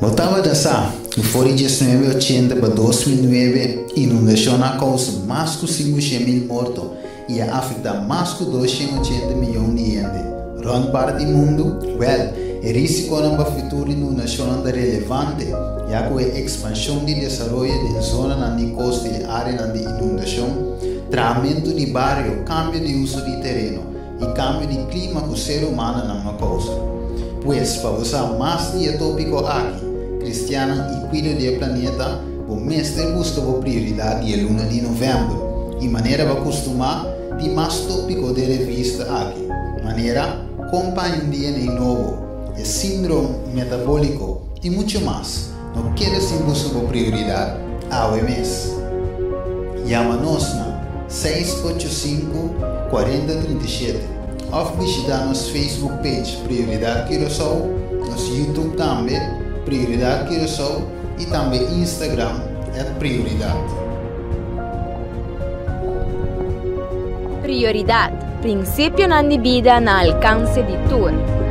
Voltava da sa, no fori 1980 para 2009, inundação na causa mais de 500.000 mortos e a afeta mais de 280 milhões de gente. Grande parte do mundo, o risco para o futuro inundação é relevante, já que a expansão de desenvolvimento da zona na costa e área de inundação, tratamento de barrio, cambio de uso de terreno e cambio de clima que o ser humano não causa. Pois, para usar mais de tópico aqui, Cristiana e cuida do planeta, o mestre busca a prioridade de luna de novembro, e maneira para acostumar de mais tópico de revista aqui, maneira acompanha um DNA novo, é síndrome metabólico e muito mais. Não quer se buscar a prioridade ao mês. Chama-nos na 685-4037 ou visitar nosso Facebook page Prioridade Curaçao, nosso YouTube também Prioridade Curaçao e também Instagram @prioridade. Prioridade, princípio na vida na alcance de tudo.